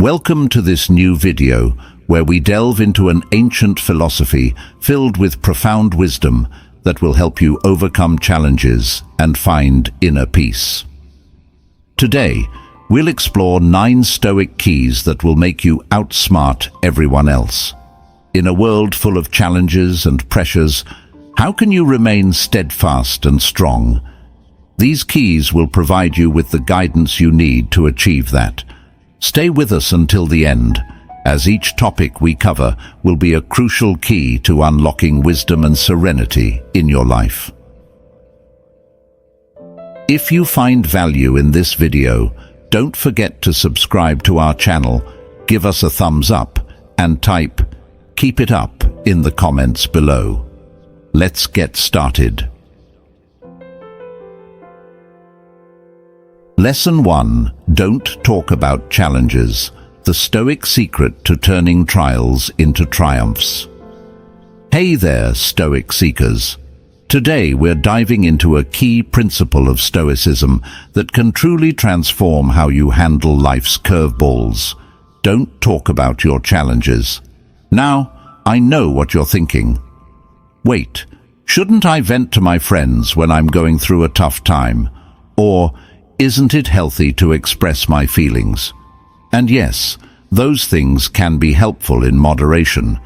Welcome to this new video where we delve into an ancient philosophy filled with profound wisdom that will help you overcome challenges and find inner peace. Today, we'll explore 9 Stoic keys that will make you outsmart everyone else. In a world full of challenges and pressures, how can you remain steadfast and strong? These keys will provide you with the guidance you need to achieve that. Stay with us until the end, as each topic we cover will be a crucial key to unlocking wisdom and serenity in your life. If you find value in this video, don't forget to subscribe to our channel, give us a thumbs up, and type "Keep it up" in the comments below. Let's get started. Lesson 1. Don't talk about challenges. The Stoic secret to turning trials into triumphs. Hey there, Stoic seekers. Today we're diving into a key principle of Stoicism that can truly transform how you handle life's curveballs. Don't talk about your challenges. Now, I know what you're thinking. Wait, shouldn't I vent to my friends when I'm going through a tough time? Or, isn't it healthy to express my feelings? And yes, those things can be helpful in moderation.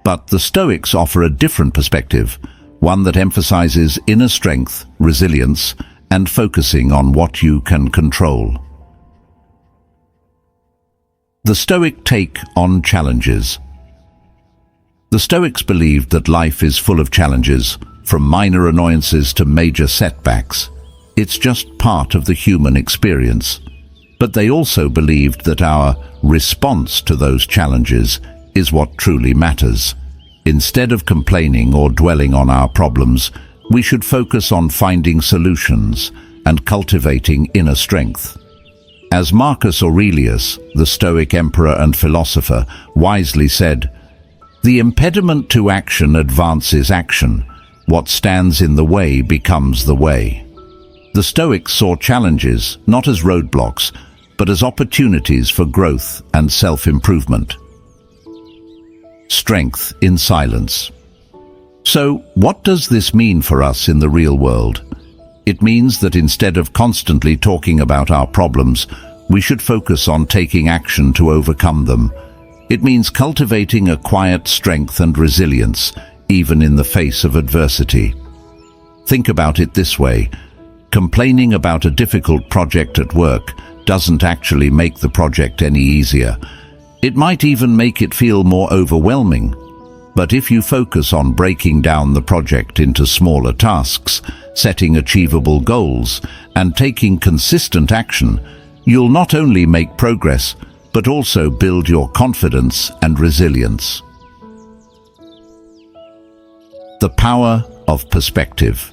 But the Stoics offer a different perspective, one that emphasizes inner strength, resilience, and focusing on what you can control. The Stoic take on challenges. The Stoics believed that life is full of challenges, from minor annoyances to major setbacks. It's just part of the human experience. But they also believed that our response to those challenges is what truly matters. Instead of complaining or dwelling on our problems, we should focus on finding solutions and cultivating inner strength. As Marcus Aurelius, the Stoic emperor and philosopher, wisely said, "The impediment to action advances action. What stands in the way becomes the way." The Stoics saw challenges not as roadblocks, but as opportunities for growth and self-improvement. Strength in silence. So, what does this mean for us in the real world? It means that instead of constantly talking about our problems, we should focus on taking action to overcome them. It means cultivating a quiet strength and resilience, even in the face of adversity. Think about it this way. Complaining about a difficult project at work doesn't actually make the project any easier. It might even make it feel more overwhelming. But if you focus on breaking down the project into smaller tasks, setting achievable goals, and taking consistent action, you'll not only make progress, but also build your confidence and resilience. The power of perspective.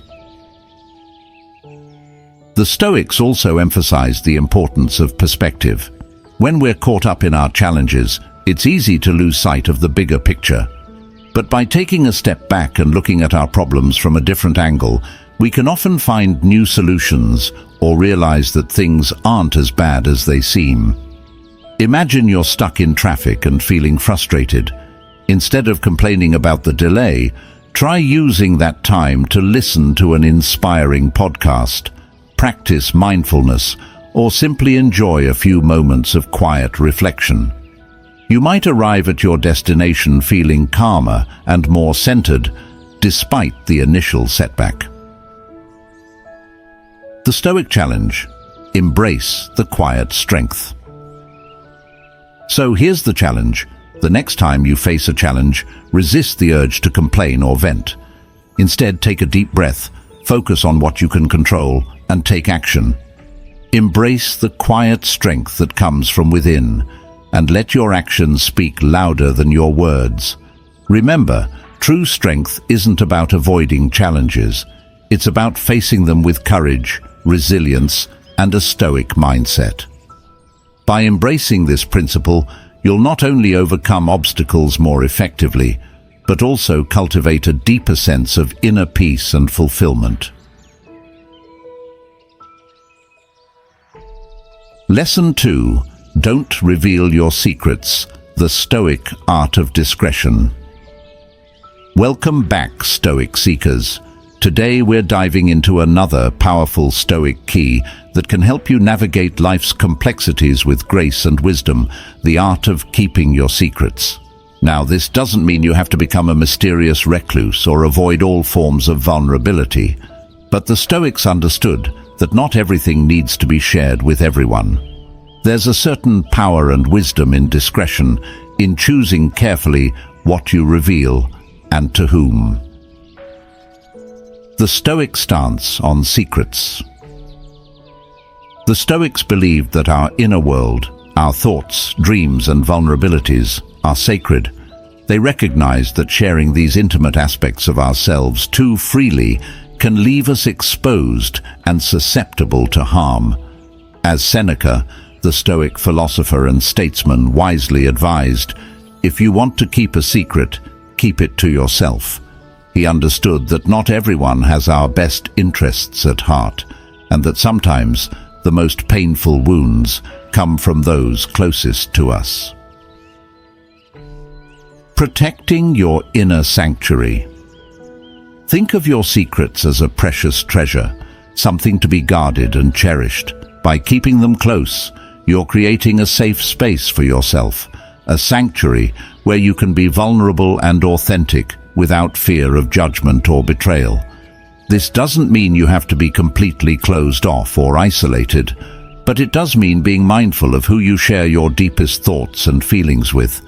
The Stoics also emphasized the importance of perspective. When we're caught up in our challenges, it's easy to lose sight of the bigger picture. But by taking a step back and looking at our problems from a different angle, we can often find new solutions or realize that things aren't as bad as they seem. Imagine you're stuck in traffic and feeling frustrated. Instead of complaining about the delay, try using that time to listen to an inspiring podcast, practice mindfulness, or simply enjoy a few moments of quiet reflection. You might arrive at your destination feeling calmer and more centered, despite the initial setback. The Stoic challenge: embrace the quiet strength. So here's the challenge. The next time you face a challenge, resist the urge to complain or vent. Instead, take a deep breath, focus on what you can control, and take action. Embrace the quiet strength that comes from within, and let your actions speak louder than your words. Remember, true strength isn't about avoiding challenges. It's about facing them with courage, resilience, and a Stoic mindset. By embracing this principle, you'll not only overcome obstacles more effectively, but also cultivate a deeper sense of inner peace and fulfillment. Lesson 2. Don't reveal your secrets. The Stoic art of discretion. Welcome back, Stoic seekers. Today we're diving into another powerful Stoic key that can help you navigate life's complexities with grace and wisdom, the art of keeping your secrets. Now, this doesn't mean you have to become a mysterious recluse or avoid all forms of vulnerability, but the Stoics understood that not everything needs to be shared with everyone. There's a certain power and wisdom in discretion, in choosing carefully what you reveal and to whom. The Stoic stance on secrets. The Stoics believed that our inner world, our thoughts, dreams and vulnerabilities are sacred. They recognized that sharing these intimate aspects of ourselves too freely can leave us exposed and susceptible to harm. As Seneca, the Stoic philosopher and statesman, wisely advised, if you want to keep a secret, keep it to yourself. He understood that not everyone has our best interests at heart, and that sometimes the most painful wounds come from those closest to us. Protecting your inner sanctuary. Think of your secrets as a precious treasure, something to be guarded and cherished. By keeping them close, you're creating a safe space for yourself, a sanctuary where you can be vulnerable and authentic without fear of judgment or betrayal. This doesn't mean you have to be completely closed off or isolated, but it does mean being mindful of who you share your deepest thoughts and feelings with.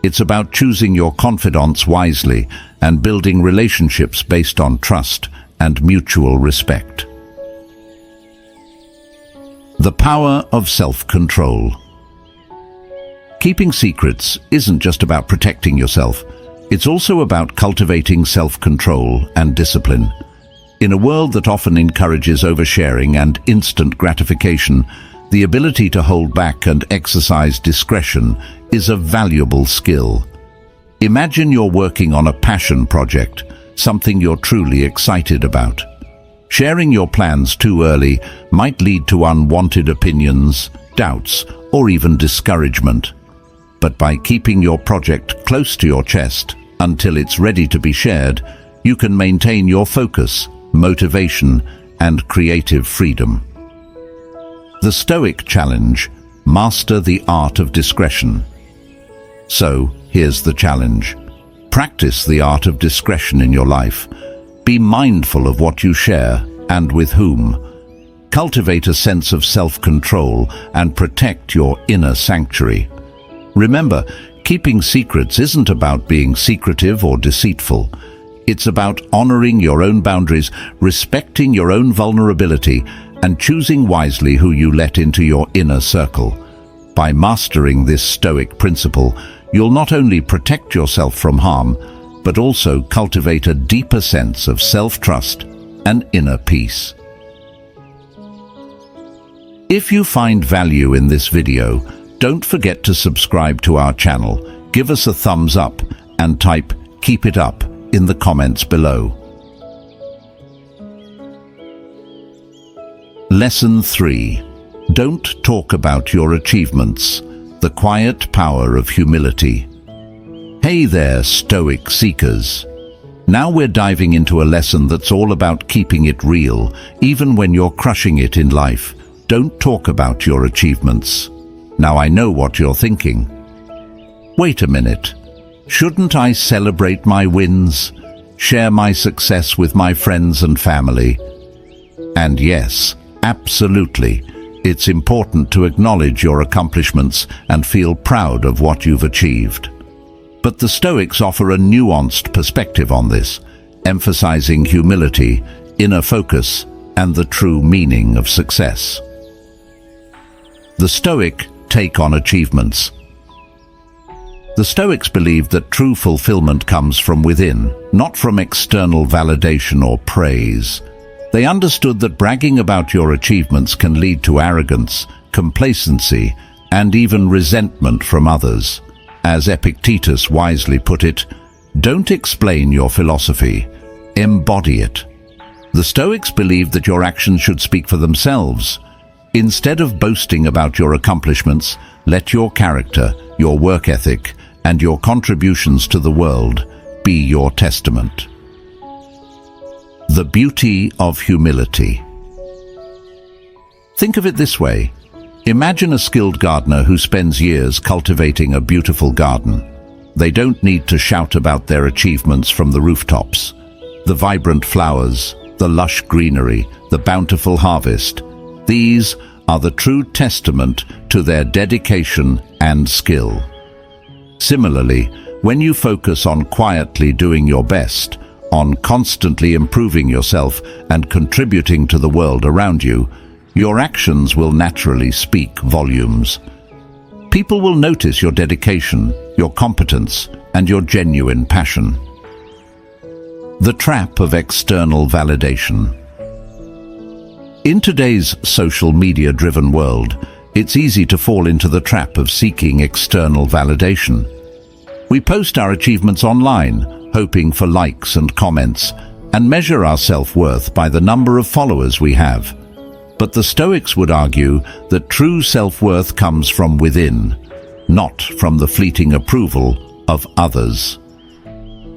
It's about choosing your confidants wisely and building relationships based on trust and mutual respect. The power of self-control. Keeping secrets isn't just about protecting yourself. It's also about cultivating self-control and discipline. In a world that often encourages oversharing and instant gratification, the ability to hold back and exercise discretion is a valuable skill. Imagine you're working on a passion project, something you're truly excited about. Sharing your plans too early might lead to unwanted opinions, doubts, or even discouragement. But by keeping your project close to your chest until it's ready to be shared, you can maintain your focus, motivation, and creative freedom. The Stoic challenge: master the art of discretion. So, here's the challenge. Practice the art of discretion in your life. Be mindful of what you share and with whom. Cultivate a sense of self-control and protect your inner sanctuary. Remember, keeping secrets isn't about being secretive or deceitful. It's about honoring your own boundaries, respecting your own vulnerability, and choosing wisely who you let into your inner circle. By mastering this Stoic principle, you'll not only protect yourself from harm, but also cultivate a deeper sense of self-trust and inner peace. If you find value in this video, don't forget to subscribe to our channel, give us a thumbs up, and type "keep it up" in the comments below. Lesson 3. Don't talk about your achievements. The quiet power of humility. Hey there, Stoic seekers. Now we're diving into a lesson that's all about keeping it real, even when you're crushing it in life. Don't talk about your achievements. Now I know what you're thinking. Wait a minute. Shouldn't I celebrate my wins? Share my success with my friends and family? And yes, absolutely. It's important to acknowledge your accomplishments and feel proud of what you've achieved. But the Stoics offer a nuanced perspective on this, emphasizing humility, inner focus, and the true meaning of success. The Stoic take on achievements. The Stoics believed that true fulfillment comes from within, not from external validation or praise. They understood that bragging about your achievements can lead to arrogance, complacency, and even resentment from others. As Epictetus wisely put it, don't explain your philosophy, embody it. The Stoics believed that your actions should speak for themselves. Instead of boasting about your accomplishments, let your character, your work ethic, and your contributions to the world be your testament. The beauty of humility. Think of it this way. Imagine a skilled gardener who spends years cultivating a beautiful garden. They don't need to shout about their achievements from the rooftops. The vibrant flowers, the lush greenery, the bountiful harvest. These are the true testament to their dedication and skill. Similarly, when you focus on quietly doing your best, on constantly improving yourself and contributing to the world around you, your actions will naturally speak volumes. People will notice your dedication, your competence, and your genuine passion. The trap of external validation. In today's social media-driven world, it's easy to fall into the trap of seeking external validation. We post our achievements online, hoping for likes and comments, and measure our self-worth by the number of followers we have. But the Stoics would argue that true self-worth comes from within, not from the fleeting approval of others.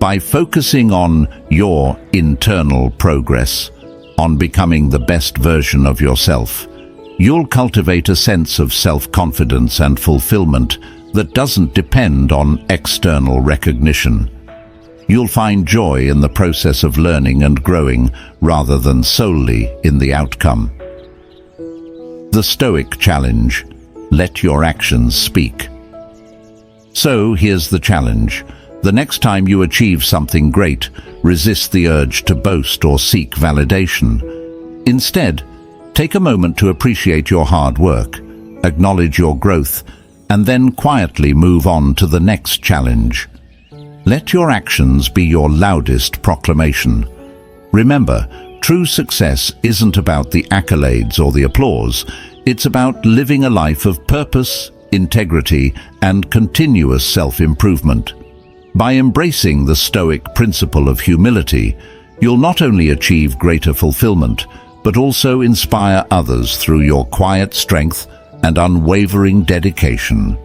By focusing on your internal progress, on becoming the best version of yourself, you'll cultivate a sense of self-confidence and fulfillment that doesn't depend on external recognition. You'll find joy in the process of learning and growing rather than solely in the outcome. The Stoic challenge: let your actions speak. So here's the challenge. The next time you achieve something great, resist the urge to boast or seek validation. Instead, take a moment to appreciate your hard work, acknowledge your growth, and then quietly move on to the next challenge. Let your actions be your loudest proclamation. Remember, true success isn't about the accolades or the applause. It's about living a life of purpose, integrity, and continuous self-improvement. By embracing the Stoic principle of humility, you'll not only achieve greater fulfillment, but also inspire others through your quiet strength and unwavering dedication.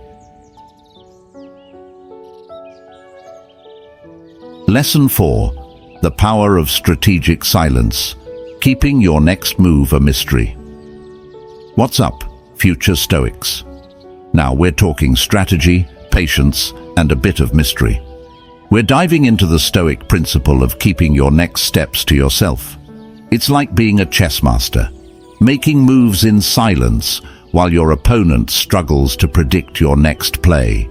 Lesson 4. The power of strategic silence, keeping your next move a mystery. What's up, future Stoics? Now we're talking strategy, patience, and a bit of mystery. We're diving into the Stoic principle of keeping your next steps to yourself. It's like being a chess master, making moves in silence while your opponent struggles to predict your next play.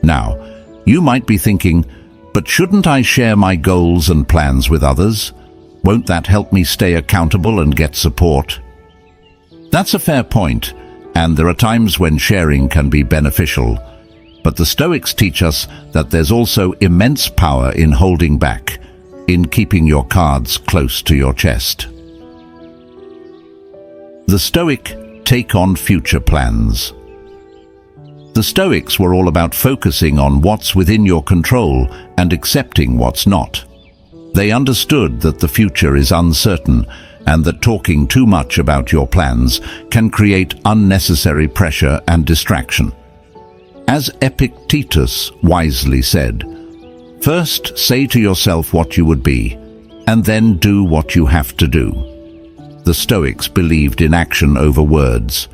Now, you might be thinking, but shouldn't I share my goals and plans with others? Won't that help me stay accountable and get support? That's a fair point, and there are times when sharing can be beneficial. But the Stoics teach us that there's also immense power in holding back, in keeping your cards close to your chest. The Stoic take on future plans. The Stoics were all about focusing on what's within your control and accepting what's not. They understood that the future is uncertain and that talking too much about your plans can create unnecessary pressure and distraction. As Epictetus wisely said, first say to yourself what you would be, and then do what you have to do. The Stoics believed in action over words.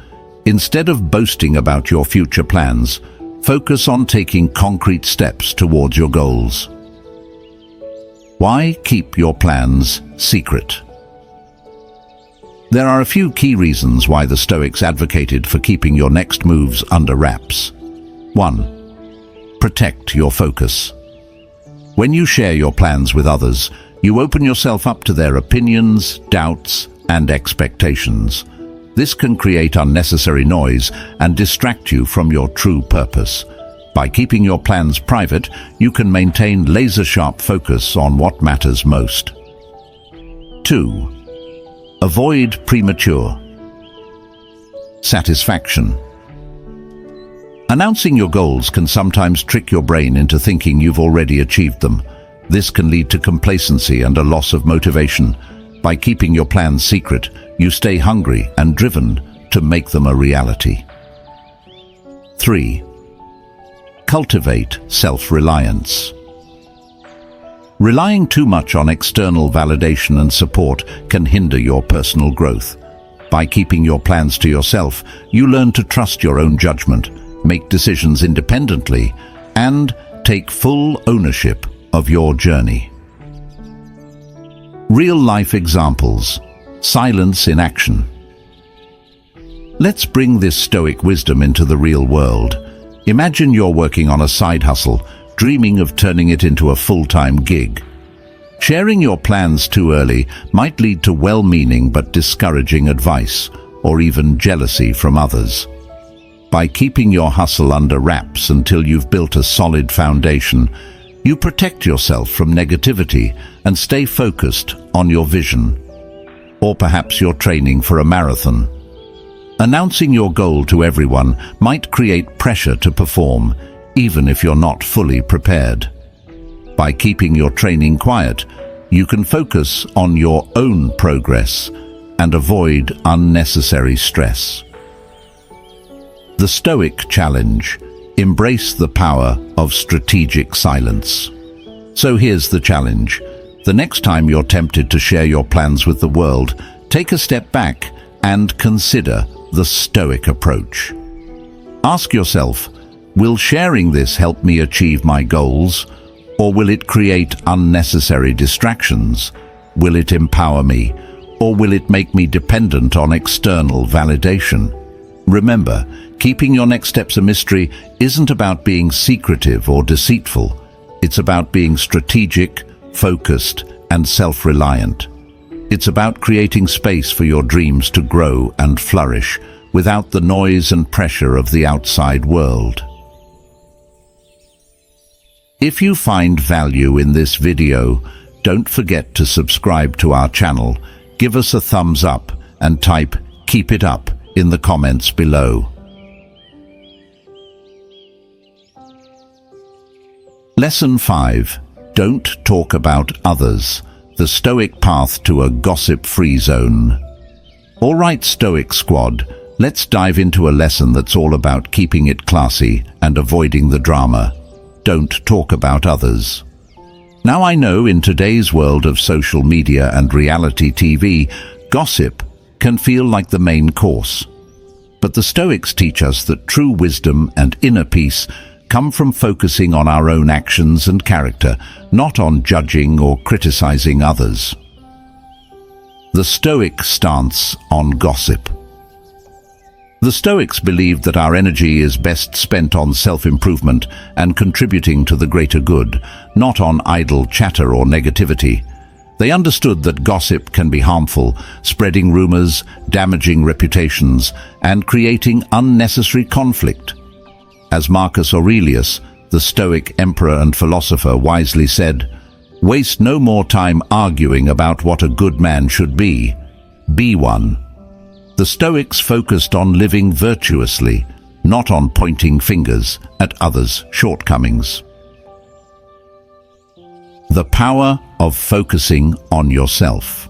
Instead of boasting about your future plans, focus on taking concrete steps towards your goals. Why keep your plans secret? There are a few key reasons why the Stoics advocated for keeping your next moves under wraps. 1. Protect your focus. When you share your plans with others, you open yourself up to their opinions, doubts, and expectations. This can create unnecessary noise and distract you from your true purpose. By keeping your plans private, you can maintain laser-sharp focus on what matters most. 2. Avoid premature satisfaction. Announcing your goals can sometimes trick your brain into thinking you've already achieved them. This can lead to complacency and a loss of motivation. By keeping your plans secret, you stay hungry and driven, to make them a reality. 3. Cultivate self-reliance. Relying too much on external validation and support can hinder your personal growth. By keeping your plans to yourself, you learn to trust your own judgment, make decisions independently, and take full ownership of your journey. Real-life examples. Silence in action. Let's bring this Stoic wisdom into the real world. Imagine you're working on a side hustle, dreaming of turning it into a full-time gig. Sharing your plans too early might lead to well-meaning but discouraging advice, or even jealousy from others. By keeping your hustle under wraps until you've built a solid foundation, you protect yourself from negativity and stay focused on your vision. Or perhaps you're training for a marathon. Announcing your goal to everyone might create pressure to perform, even if you're not fully prepared. By keeping your training quiet, you can focus on your own progress and avoid unnecessary stress. The Stoic challenge: embrace the power of strategic silence. So here's the challenge. The next time you're tempted to share your plans with the world, take a step back and consider the Stoic approach. Ask yourself, will sharing this help me achieve my goals? Or will it create unnecessary distractions? Will it empower me? Or will it make me dependent on external validation? Remember, keeping your next steps a mystery isn't about being secretive or deceitful. It's about being strategic, focused, and self-reliant. It's about creating space for your dreams to grow and flourish without the noise and pressure of the outside world. If you find value in this video, don't forget to subscribe to our channel, give us a thumbs up, and type "Keep it up" in the comments below. Lesson 5. Don't talk about others. The Stoic path to a gossip-free zone. Alright, Stoic squad, let's dive into a lesson that's all about keeping it classy and avoiding the drama. Don't talk about others. Now, I know in today's world of social media and reality TV, gossip can feel like the main course. But the Stoics teach us that true wisdom and inner peace come from focusing on our own actions and character, not on judging or criticizing others. The Stoic stance on gossip. The Stoics believed that our energy is best spent on self-improvement and contributing to the greater good, not on idle chatter or negativity. They understood that gossip can be harmful, spreading rumors, damaging reputations, and creating unnecessary conflict. As Marcus Aurelius, the Stoic emperor and philosopher, wisely said, "Waste no more time arguing about what a good man should be. Be one." The Stoics focused on living virtuously, not on pointing fingers at others' shortcomings. The power of focusing on yourself.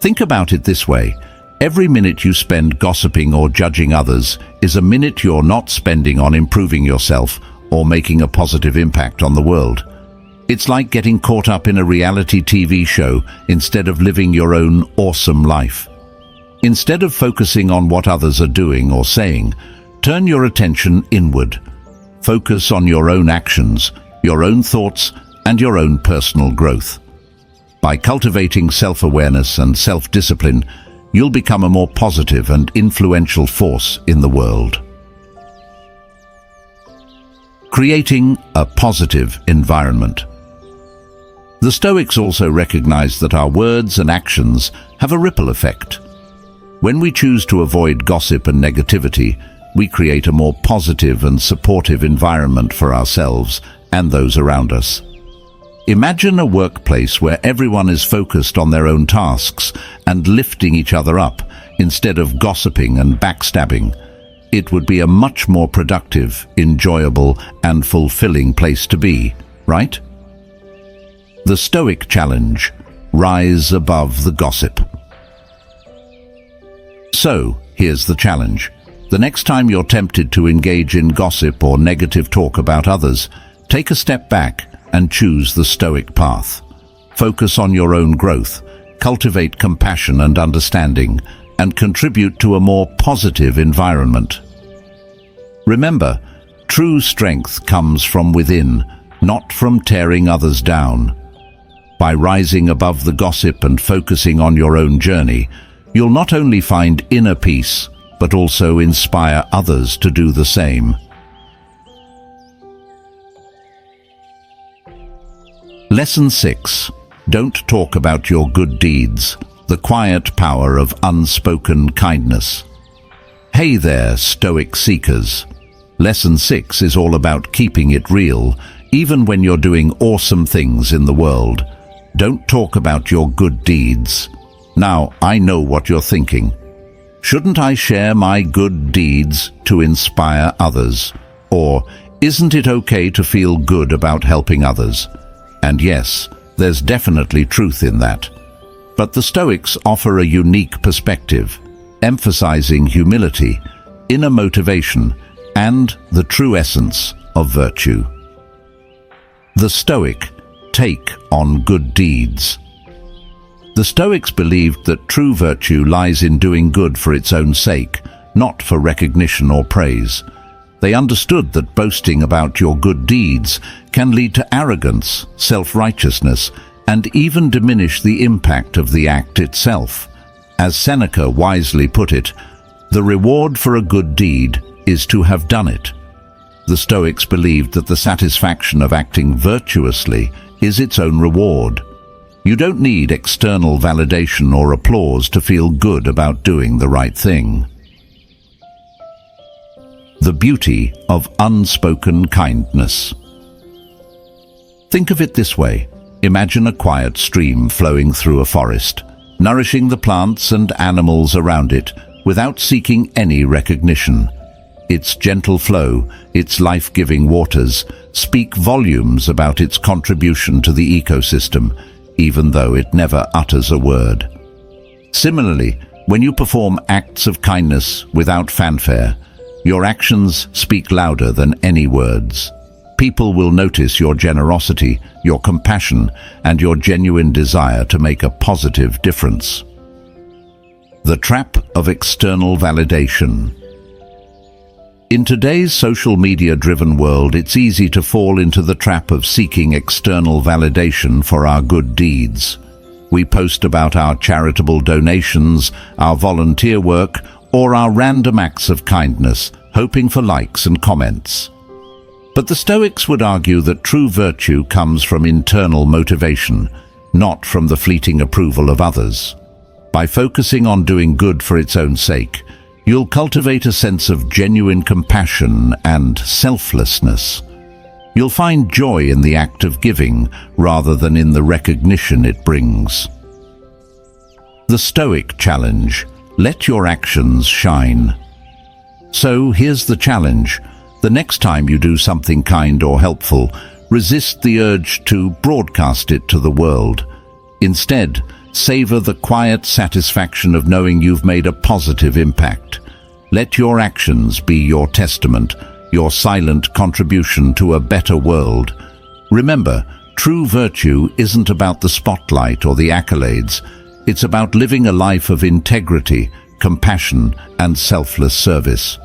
Think about it this way. Every minute you spend gossiping or judging others is a minute you're not spending on improving yourself or making a positive impact on the world. It's like getting caught up in a reality TV show instead of living your own awesome life. Instead of focusing on what others are doing or saying, turn your attention inward. Focus on your own actions, your own thoughts, and your own personal growth. By cultivating self-awareness and self-discipline, you'll become a more positive and influential force in the world. Creating a positive environment. The Stoics also recognize that our words and actions have a ripple effect. When we choose to avoid gossip and negativity, we create a more positive and supportive environment for ourselves and those around us. Imagine a workplace where everyone is focused on their own tasks and lifting each other up instead of gossiping and backstabbing. It would be a much more productive, enjoyable, and fulfilling place to be, right? The Stoic challenge: rise above the gossip. So, here's the challenge. The next time you're tempted to engage in gossip or negative talk about others, take a step back and choose the Stoic path. Focus on your own growth, cultivate compassion and understanding, and contribute to a more positive environment. Remember, true strength comes from within, not from tearing others down. By rising above the gossip and focusing on your own journey, you'll not only find inner peace, but also inspire others to do the same. Lesson 6. Don't talk about your good deeds. The quiet power of unspoken kindness. Hey there, Stoic seekers. Lesson 6 is all about keeping it real, even when you're doing awesome things in the world. Don't talk about your good deeds. Now, I know what you're thinking. Shouldn't I share my good deeds to inspire others? Or, isn't it okay to feel good about helping others? And yes, there's definitely truth in that. But the Stoics offer a unique perspective, emphasizing humility, inner motivation, and the true essence of virtue. The Stoic take on good deeds. The Stoics believed that true virtue lies in doing good for its own sake, not for recognition or praise. They understood that boasting about your good deeds can lead to arrogance, self-righteousness, and even diminish the impact of the act itself. As Seneca wisely put it, the reward for a good deed is to have done it. The Stoics believed that the satisfaction of acting virtuously is its own reward. You don't need external validation or applause to feel good about doing the right thing. The beauty of unspoken kindness. Think of it this way. Imagine a quiet stream flowing through a forest, nourishing the plants and animals around it without seeking any recognition. Its gentle flow, its life-giving waters, speak volumes about its contribution to the ecosystem, even though it never utters a word. Similarly, when you perform acts of kindness without fanfare, your actions speak louder than any words. People will notice your generosity, your compassion, and your genuine desire to make a positive difference. The trap of external validation. In today's social media-driven world, it's easy to fall into the trap of seeking external validation for our good deeds. We post about our charitable donations, our volunteer work, or our random acts of kindness, hoping for likes and comments. But the Stoics would argue that true virtue comes from internal motivation, not from the fleeting approval of others. By focusing on doing good for its own sake, you'll cultivate a sense of genuine compassion and selflessness. You'll find joy in the act of giving rather than in the recognition it brings. The Stoic challenge: let your actions shine. So here's the challenge. The next time you do something kind or helpful, resist the urge to broadcast it to the world. Instead, savor the quiet satisfaction of knowing you've made a positive impact. Let your actions be your testament, your silent contribution to a better world. Remember, true virtue isn't about the spotlight or the accolades. It's about living a life of integrity, compassion, and selfless service.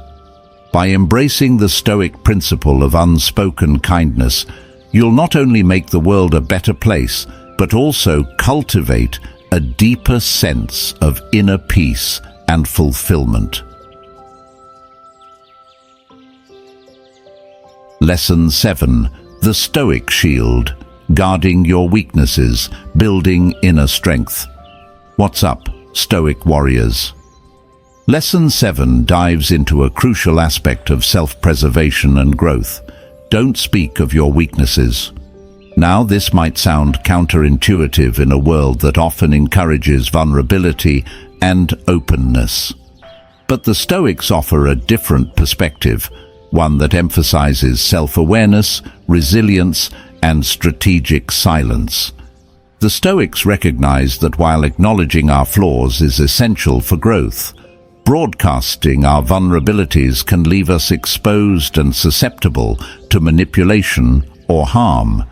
By embracing the Stoic principle of unspoken kindness, you'll not only make the world a better place, but also cultivate a deeper sense of inner peace and fulfillment. Lesson 7. The Stoic Shield. Guarding your weaknesses, building inner strength. What's up, Stoic warriors? Lesson 7 dives into a crucial aspect of self-preservation and growth. Don't speak of your weaknesses. Now, this might sound counterintuitive in a world that often encourages vulnerability and openness. But the Stoics offer a different perspective, one that emphasizes self-awareness, resilience, and strategic silence. The Stoics recognize that while acknowledging our flaws is essential for growth, Broadcasting our vulnerabilities can leave us exposed and susceptible to manipulation or harm.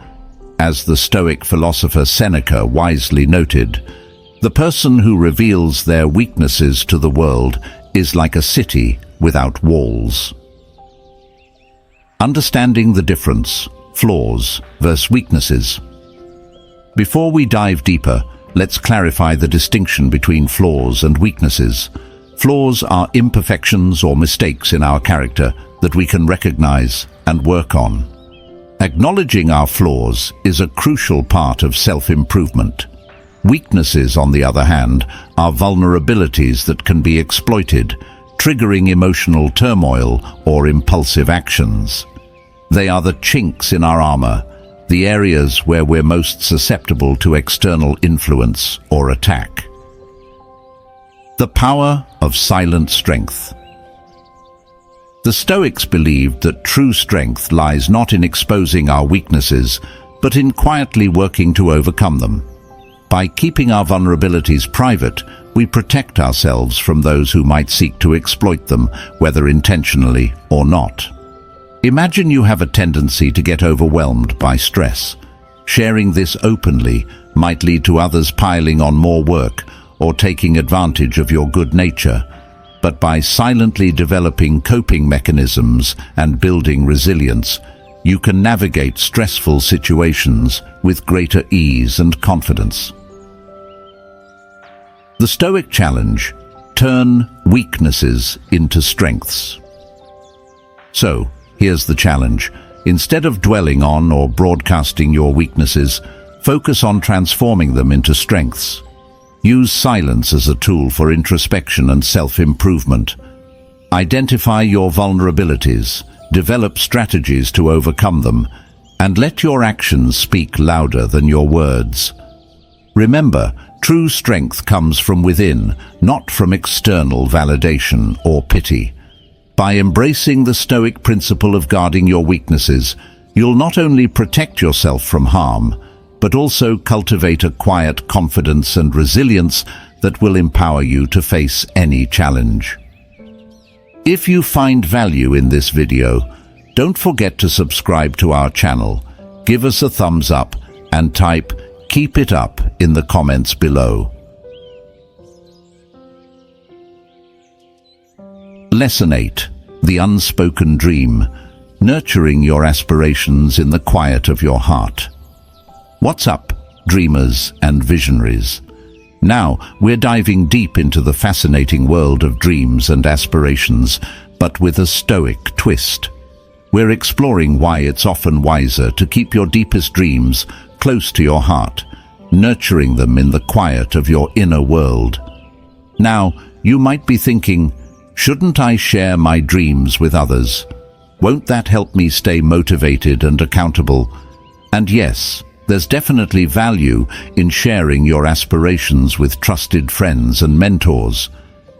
As the Stoic philosopher Seneca wisely noted, the person who reveals their weaknesses to the world is like a city without walls. Understanding the difference, flaws versus weaknesses. Before we dive deeper, let's clarify the distinction between flaws and weaknesses. Flaws are imperfections or mistakes in our character that we can recognize and work on. Acknowledging our flaws is a crucial part of self-improvement. Weaknesses, on the other hand, are vulnerabilities that can be exploited, triggering emotional turmoil or impulsive actions. They are the chinks in our armor, the areas where we're most susceptible to external influence or attack. The power of silent strength. The Stoics believed that true strength lies not in exposing our weaknesses, but in quietly working to overcome them. By keeping our vulnerabilities private, we protect ourselves from those who might seek to exploit them, whether intentionally or not. Imagine you have a tendency to get overwhelmed by stress. Sharing this openly might lead to others piling on more work or taking advantage of your good nature. But by silently developing coping mechanisms and building resilience, you can navigate stressful situations with greater ease and confidence. The Stoic challenge: turn weaknesses into strengths. So, here's the challenge. Instead of dwelling on or broadcasting your weaknesses, focus on transforming them into strengths. Use silence as a tool for introspection and self-improvement. Identify your vulnerabilities, develop strategies to overcome them, and let your actions speak louder than your words. Remember, true strength comes from within, not from external validation or pity. By embracing the Stoic principle of guarding your weaknesses, you'll not only protect yourself from harm, but also cultivate a quiet confidence and resilience that will empower you to face any challenge. If you find value in this video, don't forget to subscribe to our channel, give us a thumbs up, and type "Keep it up" in the comments below. Lesson 8. The Unspoken Dream. Nurturing your aspirations in the quiet of your heart. What's up, dreamers and visionaries? Now, we're diving deep into the fascinating world of dreams and aspirations, but with a Stoic twist. We're exploring why it's often wiser to keep your deepest dreams close to your heart, nurturing them in the quiet of your inner world. Now, you might be thinking, shouldn't I share my dreams with others? Won't that help me stay motivated and accountable? And yes, there's definitely value in sharing your aspirations with trusted friends and mentors.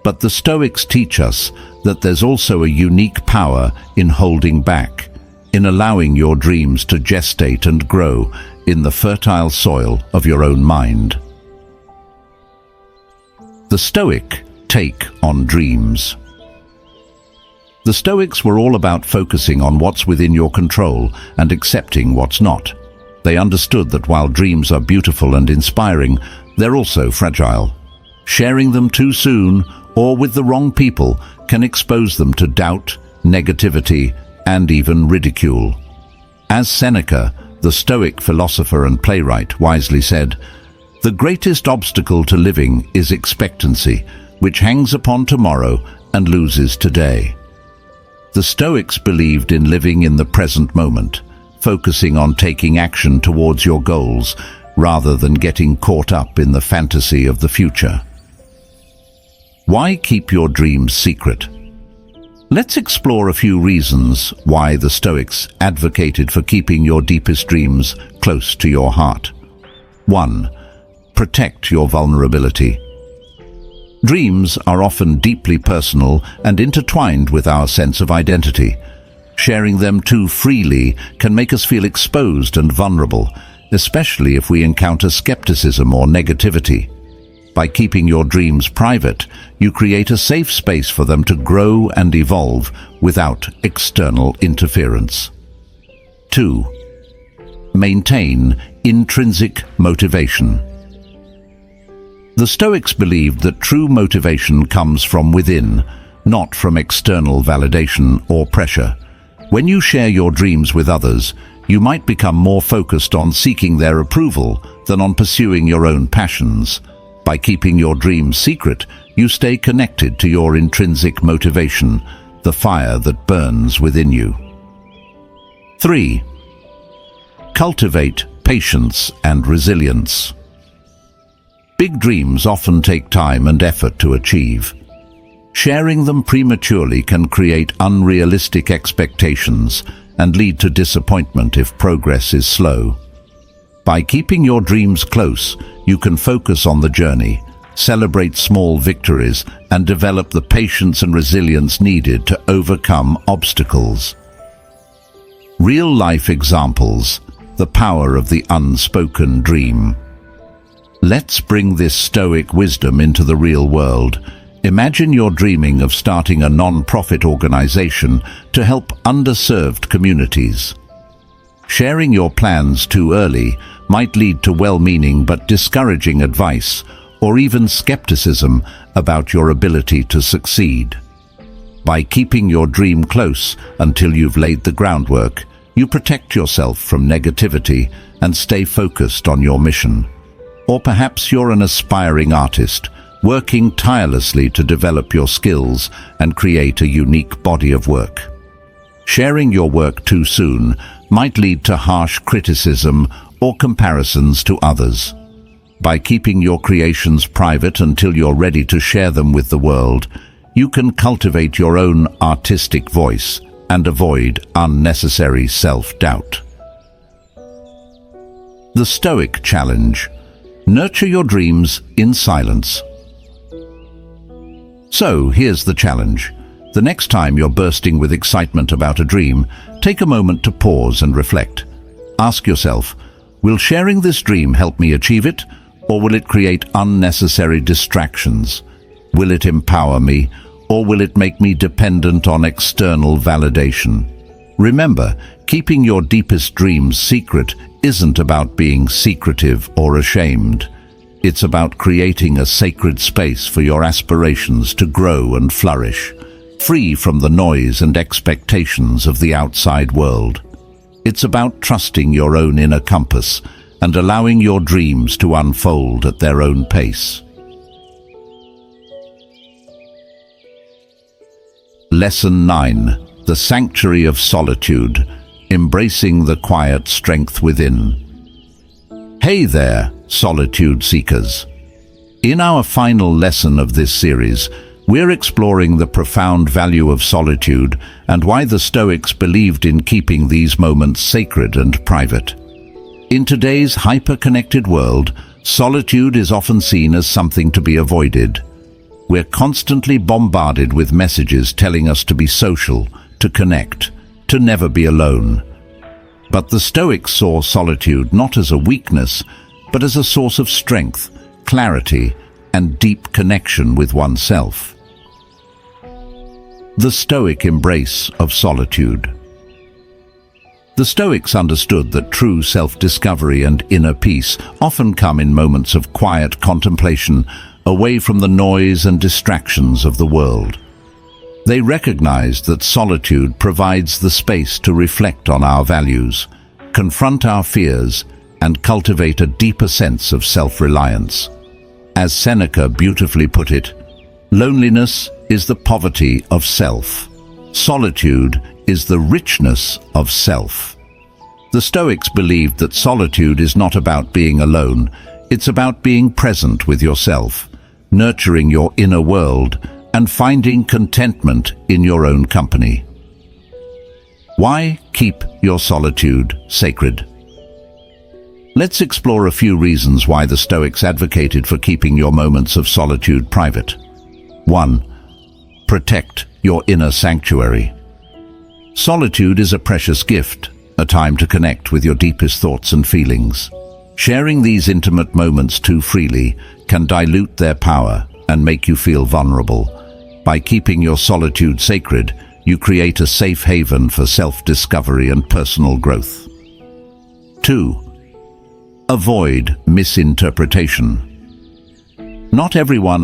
But the Stoics teach us that there's also a unique power in holding back, in allowing your dreams to gestate and grow in the fertile soil of your own mind. The Stoic take on dreams. The Stoics were all about focusing on what's within your control and accepting what's not. They understood that while dreams are beautiful and inspiring, they're also fragile. Sharing them too soon or with the wrong people can expose them to doubt, negativity, and even ridicule. As Seneca, the Stoic philosopher and playwright, wisely said, "The greatest obstacle to living is expectancy, which hangs upon tomorrow and loses today." The Stoics believed in living in the present moment, focusing on taking action towards your goals rather than getting caught up in the fantasy of the future. Why keep your dreams secret? Let's explore a few reasons why the Stoics advocated for keeping your deepest dreams close to your heart. 1. Protect your vulnerability. Dreams are often deeply personal and intertwined with our sense of identity. Sharing them too freely can make us feel exposed and vulnerable, especially if we encounter skepticism or negativity. By keeping your dreams private, you create a safe space for them to grow and evolve without external interference. 2. Maintain intrinsic motivation. The Stoics believed that true motivation comes from within, not from external validation or pressure. When you share your dreams with others, you might become more focused on seeking their approval than on pursuing your own passions. By keeping your dreams secret, you stay connected to your intrinsic motivation, the fire that burns within you. 3. Cultivate patience and resilience. Big dreams often take time and effort to achieve. Sharing them prematurely can create unrealistic expectations and lead to disappointment if progress is slow. By keeping your dreams close, you can focus on the journey, celebrate small victories, and develop the patience and resilience needed to overcome obstacles. Real-life examples: the power of the unspoken dream. Let's bring this Stoic wisdom into the real world. Imagine you're dreaming of starting a non-profit organization to help underserved communities. Sharing your plans too early might lead to well-meaning but discouraging advice or even skepticism about your ability to succeed. By keeping your dream close until you've laid the groundwork, you protect yourself from negativity and stay focused on your mission. Or perhaps you're an aspiring artist, working tirelessly to develop your skills and create a unique body of work. Sharing your work too soon might lead to harsh criticism or comparisons to others. By keeping your creations private until you're ready to share them with the world, you can cultivate your own artistic voice and avoid unnecessary self-doubt. The Stoic challenge: nurture your dreams in silence. So, here's the challenge. The next time you're bursting with excitement about a dream, take a moment to pause and reflect. Ask yourself, will sharing this dream help me achieve it, or will it create unnecessary distractions? Will it empower me, or will it make me dependent on external validation? Remember, keeping your deepest dreams secret isn't about being secretive or ashamed. It's about creating a sacred space for your aspirations to grow and flourish, free from the noise and expectations of the outside world. It's about trusting your own inner compass and allowing your dreams to unfold at their own pace. Lesson 9. The Sanctuary of Solitude. Embracing the quiet strength within. Hey there, solitude seekers. In our final lesson of this series, we're exploring the profound value of solitude and why the Stoics believed in keeping these moments sacred and private. In today's hyper-connected world, solitude is often seen as something to be avoided. We're constantly bombarded with messages telling us to be social, to connect, to never be alone. But the Stoics saw solitude not as a weakness, but as a source of strength, clarity, and deep connection with oneself. The Stoic embrace of solitude. The Stoics understood that true self-discovery and inner peace often come in moments of quiet contemplation, away from the noise and distractions of the world. They recognized that solitude provides the space to reflect on our values, confront our fears, and cultivate a deeper sense of self-reliance. As Seneca beautifully put it, loneliness is the poverty of self. Solitude is the richness of self. The Stoics believed that solitude is not about being alone, it's about being present with yourself, nurturing your inner world, and finding contentment in your own company. Why keep your solitude sacred? Let's explore a few reasons why the Stoics advocated for keeping your moments of solitude private. 1. Protect your inner sanctuary. Solitude is a precious gift, a time to connect with your deepest thoughts and feelings. Sharing these intimate moments too freely can dilute their power and make you feel vulnerable. By keeping your solitude sacred, you create a safe haven for self-discovery and personal growth. 2. Avoid misinterpretation. Not everyone